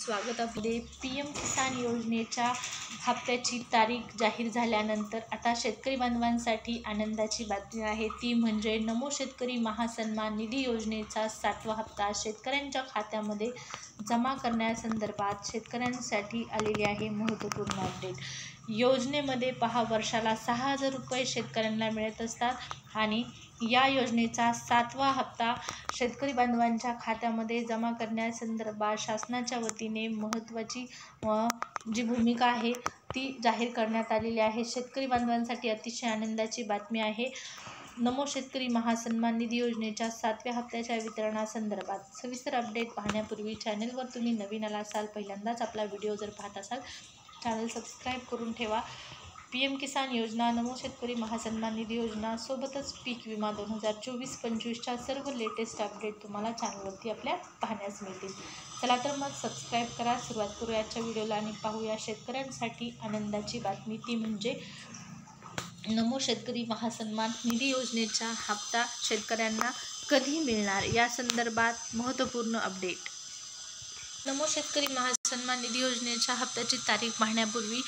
स्वागत आहे। PM किसान योजनेच्या हप्त्याची तारीख जाहीर झाल्यानंतर आता शेतकरी बांधवांसाठी आनंदाची बातमी आहे। ती म्हणजे नमो शेतकरी महासन्मान निधी योजनेचा 7वा हप्ता शेतकऱ्यांच्या खात्यामध्ये जमा करण्यासंदर्भात शेतकऱ्यांसाठी आलेली आहे महत्त्वपूर्ण अपडेट। योजनेमध्ये वर्षाला 6,000 रुपये शेतकऱ्यांना मिळत असतात आणि या योजनेचा 7वा हप्ता शेतकरी बांधवांच्या खात्यामध्ये जमा करण्यासंदर्भात शासनाच्या वतीने महत्त्वाची जी भूमिका आहे ती जाहीर करण्यात आलेली आहे। शेतकरी बांधवांसाठी अतिशय आनंदाची बातमी आहे। नमो शेतकरी महासन्मान निधी योजनेच्या 7व्या हप्त्याच्या वितरणासंदर्भात सविस्तर अपडेट पाहण्यापूर्वी चॅनलवर तुम्ही नवीन आला असाल, पहिल्यांदाच आपला व्हिडिओ जर पाहत असाल चॅनल सबस्क्राईब करून ठेवा। PM किसान योजना, नमो शेतकरी महासन्मान निधी योजना सोबतच पीक विमा 2024-25च्या सर्व लेटेस्ट अपडेट तुम्हाला चॅनलवरती आपल्या पाहण्यास मिळतील। चला तर मग सबस्क्राईब करा। सुरुवात करू आजच्या व्हिडिओला आणि पाहूया शेतकऱ्यांसाठी आनंदाची बातमी, ती म्हणजे नमो शेतकरी महासन्मान निधी योजनेचा हप्ता शेतकऱ्यांना कधी मिळणार या संदर्भात महत्त्वपूर्ण अपडेट। नमो शेतकरी महासन्मान निधी योजनेच्या हप्त्याची तारीख पाहण्यापूर्वी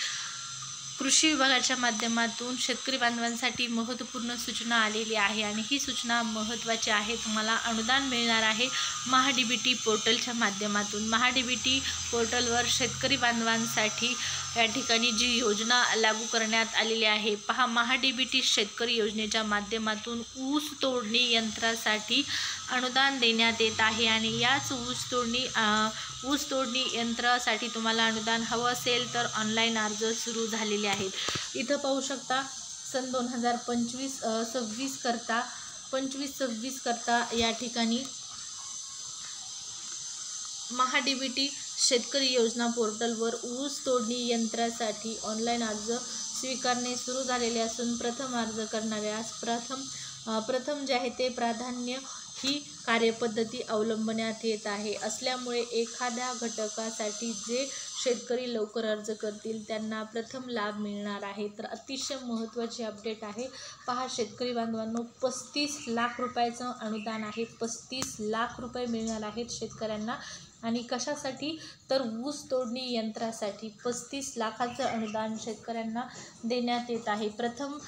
कृषी विभागाच्या माध्यमातून शेतकरी बांधवांसाठी महत्त्वपूर्ण सूचना आलेली आहे आणि ही सूचना महत्त्वाची आहे। तुम्हाला अनुदान मिळणार आहे महाडीबीटी पोर्टलच्या माध्यमातून। महाडीबीटी पोर्टलवर शेतकरी बांधवांसाठी या ठिकाणी जी योजना लागू करण्यात आलेली आहे पहा, महाडीबीटी शेतकरी योजनेच्या माध्यमातून ऊस तोडणी यंत्रासाठी अनुदान देण्यात येत आहे आणि याच ऊस तोडणी यंत्रासाठी तुम्हाला अनुदान हवं असेल तर ऑनलाईन अर्ज सुरू झालेले आहेत। इथं पाहू शकता सन 2025-26 करता या ठिकाणी महाडीबीटी शेतकरी योजना पोर्टलवर ऊस तोडणी यंत्रासाठी ऑनलाईन अर्ज स्वीकारणे सुरू झालेले असून प्रथम अर्ज करणाऱ्यास प्रथम जे आहे ते प्राधान्य ही कार्यपद्धती अवलंबण्यात येत आहे। असल्यामुळे एखाद्या घटकासाठी जे शेतकरी लवकर अर्ज करतील त्यांना प्रथम लाभ मिळणार आहे। तर अतिशय महत्त्वाची अपडेट आहे। पहा शेतकरी बांधवांनो, 35 लाख रुपयाचं अनुदान आहे। 35 लाख रुपये मिळणार आहेत शेतकऱ्यांना आणि कशासाठी तर ऊस तोडणी यंत्रासाठी 35 लाखाचं अनुदान शेतकऱ्यांना देण्यात येत आहे। प्रथम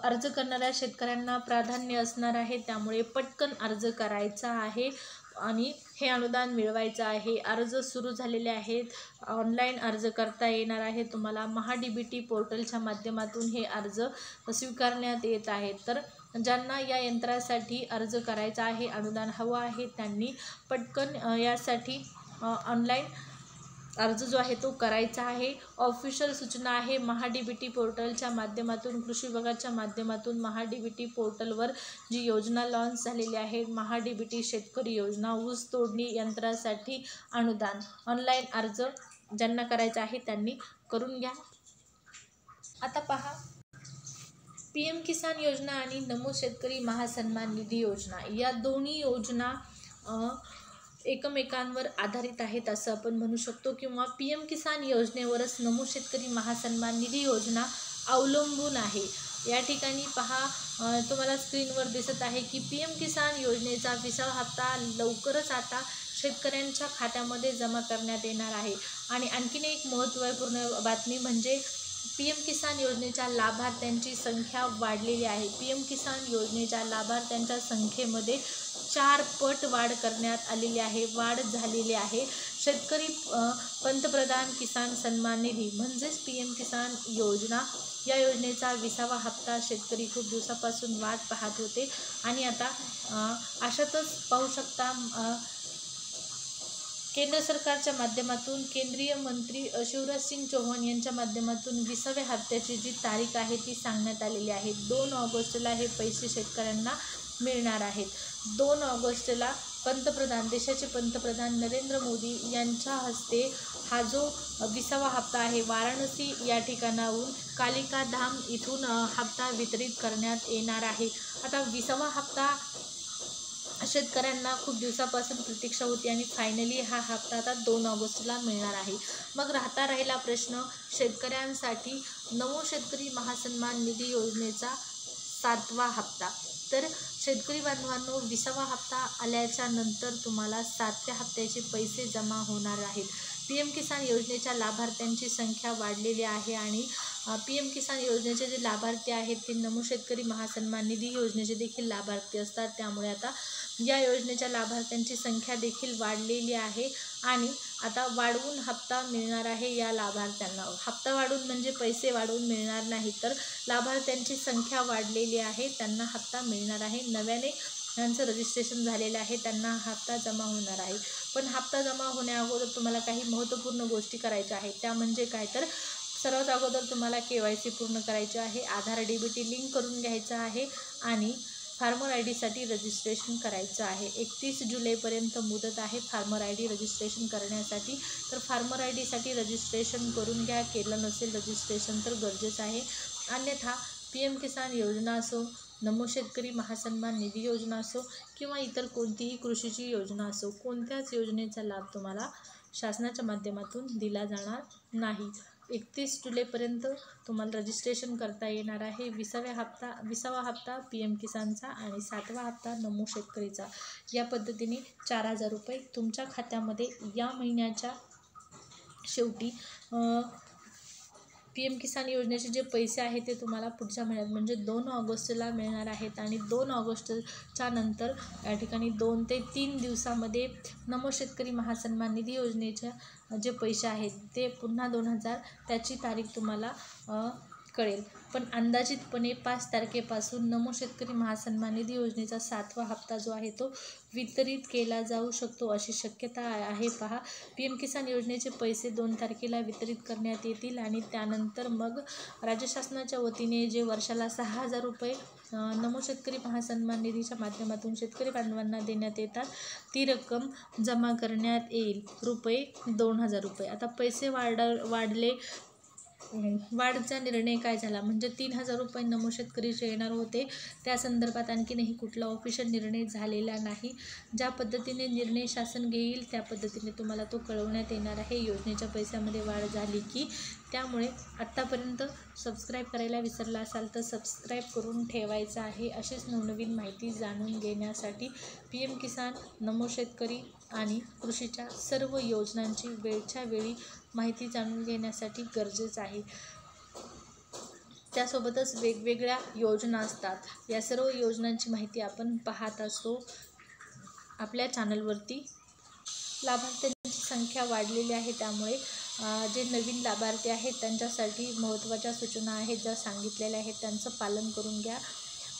अर्ज करणाऱ्या शेतकऱ्यांना प्राधान्य असणार आहे, त्यामुळे पटकन अर्ज करायचा आहे आणि हे अनुदान मिळवायचं आहे। अर्ज सुरू झालेले आहेत, ऑनलाईन अर्ज करता येणार आहे तुम्हाला। महाडीबीटी पोर्टलच्या माध्यमातून हे अर्ज स्वीकारण्यात येत आहेत। तर ज्यांना या यंत्रासाठी अर्ज करायचा आहे, अनुदान हवं आहे, त्यांनी पटकन यासाठी ऑनलाईन अर्ज जो आहे तो करायचा आहे। ऑफिशियल सूचना आहे महाडीबीटी पोर्टलच्या माध्यमातून, कृषी विभागाच्या माध्यमातून महाडीबीटी पोर्टलवर जी योजना लॉन्च झालेली आहे, महाडीबीटी शेतकरी योजना ऊस तोडणी यंत्रासाठी अनुदान, ऑनलाईन अर्ज ज्यांना करायचा आहे त्यांनी करून घ्या। आता पहा, PM किसान योजना आणि नमो शेतकरी महासन्मान निधी योजना या दोन्ही योजना एकमेकांवर आधारित आहेत असं आपण म्हणू शकतो, किंवा PM किसान योजनेवरच नमो शेतकरी महासन्मान निधी योजना अवलंबून आहे। या ठिकाणी पहा, तुम्हाला स्क्रीनवर दिसत आहे की PM किसान योजनेचा 20वा हप्ता लवकरच आता शेतकऱ्यांच्या खात्यामध्ये जमा करण्यात येणार आहे। आणि आणखीन एक महत्त्वपूर्ण बातमी म्हणजे PM किसान योजनेच्या लाभार्थ्यांची संख्या वाढलेली आहे। PM किसान योजनेच्या लाभार्थ्यांच्या संख्येमध्ये 4 पट वाढ करण्यात आलेली आहे, वाढ झालेली आहे। शेतकरी पंतप्रधान किसान सन्मान निधी म्हणजेच PM किसान योजना या योजनेचा 20वा हप्ता शेतकरी खूप दिवसापासून वाट पाहत होते आणि आता अशातच पाहू शकता केंद्र सरकारच्या माध्यमातून केंद्रीय मंत्री शिवराज सिंग चौहान यांच्या माध्यमातून 20व्या हप्त्याची जी तारीख आहे ती सांगण्यात आलेली आहे। 2 ऑगस्टला हे पैसे शेतकऱ्यांना मिळणार आहेत। 2 ऑगस्टला देशाचे पंतप्रधान नरेंद्र मोदी यांच्या हस्ते हा जो 20वा हप्ता आहे वाराणसी या ठिकाणाहून कालिका धाम इथून हप्ता वितरित करण्यात येणार आहे। आता 20वा हप्ता शेतकऱ्यांना खूप दिवसापासून प्रतीक्षा होती आणि फायनली हा हप्ता आता 2 ऑगस्टला मिळणार आहे। मग राहिला प्रश्न शेतकऱ्यांसाठी नमो शेतकरी महासन्मान निधी योजनेचा 7वा हप्ता। तर शेतकरी बांधवांनो, 20वा हप्ता आल्याच्या नंतर तुम्हाला 7व्या हप्त्याचे पैसे जमा होणार आहेत. PM किसान योजनेच्या लाभार्थ्यांची संख्या वाढलेली आहे आणि PM किसान योजनेचे जे लाभार्थी आहेत ते नमो शेतकरी महासन्मान निधी योजनेचे देखील लाभार्थी असतात. त्यामुळे आता या योजनेच्या लाभार्थ्यांची संख्या देखील वाढलेली आहे आणि आता वाढवून हप्ता मिळणार आहे या लाभार्थ्यांना. हप्ता वाढवून म्हणजे पैसे वाढवून मिळणार नाही, तर लाभार्थ्यांची संख्या वाढलेली आहे, त्यांना हप्ता मिळणार आहे. नव्याने ज्यांचं रजिस्ट्रेशन झालेलं आहे त्यांना हप्ता जमा होणार आहे. पण हप्ता जमा होण्याअगोदर तुम्हाला काही महत्त्वपूर्ण गोष्टी करायच्या आहेत. त्या म्हणजे काय, तर सर्वात अगोदर तुम्हाला KYC पूर्ण करायचे आहे, आधार DBT लिंक करून घ्यायचं आहे आणि फार्मर ID साठी रजिस्ट्रेशन करायचं आहे. 31 जुलैपर्यंत मुदत आहे फार्मर ID रजिस्ट्रेशन करण्यासाठी. तर फार्मर ID साठी रजिस्ट्रेशन करून घ्या. केलं नसेल रजिस्ट्रेशन तर गरजेचं आहे. अन्यथा PM किसान योजना असो, नमो शेतकरी महासन्मान निधी योजना असो किंवा इतर कोणतीही कृषीची योजना असो, कोणत्याच योजनेचा लाभ तुम्हाला शासनाच्या माध्यमातून दिला जाणार नाही. 31 जुलैपर्यंत तुम्हाला रजिस्ट्रेशन करता येणार आहे. 20वा हप्ता PM किसानचा आणि 7वा हप्ता नमो शेतकरीचा. या पद्धतीने 4,000 रुपये तुमच्या खात्यामध्ये या महिन्याच्या शेवटी PM किसान योजनेचे जे पैसे आहेत ते तुम्हाला पुढच्या महिन्यात म्हणजे 2 ऑगस्टला मिळणार आहेत आणि 2 ऑगस्टच्या नंतर या ठिकाणी 2 ते 3 दिवसामध्ये नमो शेतकरी महासन्मान निधी योजनेच्या जे पैसे आहेत ते पुन्हा 2,000 त्याची तारीख तुम्हाला कळेल. पण अंदाजितपणे 5 तारखेपासून नमो शेतकरी महासन्मान निधी योजनेचा 7वा हप्ता जो आहे तो वितरित केला जाऊ शकतो अशी शक्यता आहे. पहा, PM किसान योजनेचे पैसे 2 तारखेला वितरित करण्यात येतील आणि त्यानंतर मग राज्य शासनाच्या वतीने जे वर्षाला 6,000 रुपये नमो शेतकरी महासन्मान निधीच्या माध्यमातून शेतकरी बांधवांना देण्यात येतात, ती रक्कम जमा करण्यात येईल, रुपये 2,000 रुपये. आता पैसे वाढले, वाढचा निर्णय काय झाला म्हणजे 3,000 रुपये नमो शेतकरीचे येणार होते. त्या संदर्भात आणखीनही कुठला ऑफिशियल निर्णय झालेला नाही. ज्या पद्धतीने निर्णय शासन घेईल त्या पद्धतीने तुम्हाला तो कळवण्यात येणार आहे योजनेच्या पैशामध्ये वाढ झाली की. त्यामुळे आत्तापर्यंत सबस्क्राईब करायला विसरला असाल तर सबस्क्राईब करून ठेवायचं आहे. अशीच नवनवीन माहिती जाणून घेण्यासाठी PM किसान, नमो शेतकरी आणि कृषीच्या सर्व योजनांची वेळच्या वेळी माहिती जाणून घेण्यासाठी गरजेचं आहे. त्यासोबतच वेगवेगळ्या योजना असतात, या सर्व योजनांची माहिती आपण पाहत असतो आपल्या चॅनलवरती. लाभार्थ्यांची संख्या वाढलेली आहे, त्यामुळे जे नवीन लाभार्थी आहेत त्यांच्यासाठी महत्त्वाच्या सूचना आहेत ज्या सांगितलेल्या आहेत त्यांचं पालन करून घ्या.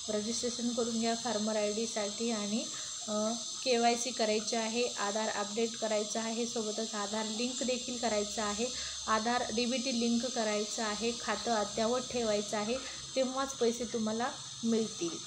रजिस्ट्रेशन करून घ्या फार्मर ID साठी आणि KYC करायचे आहे, आधार अपडेट करायचं आहे, सोबतच आधार लिंक देखील करायचं आहे, आधार DBT लिंक करायचं आहे, खातं अद्ययावत ठेवायचं आहे, तेव्हाच पैसे तुम्हाला मिळतील.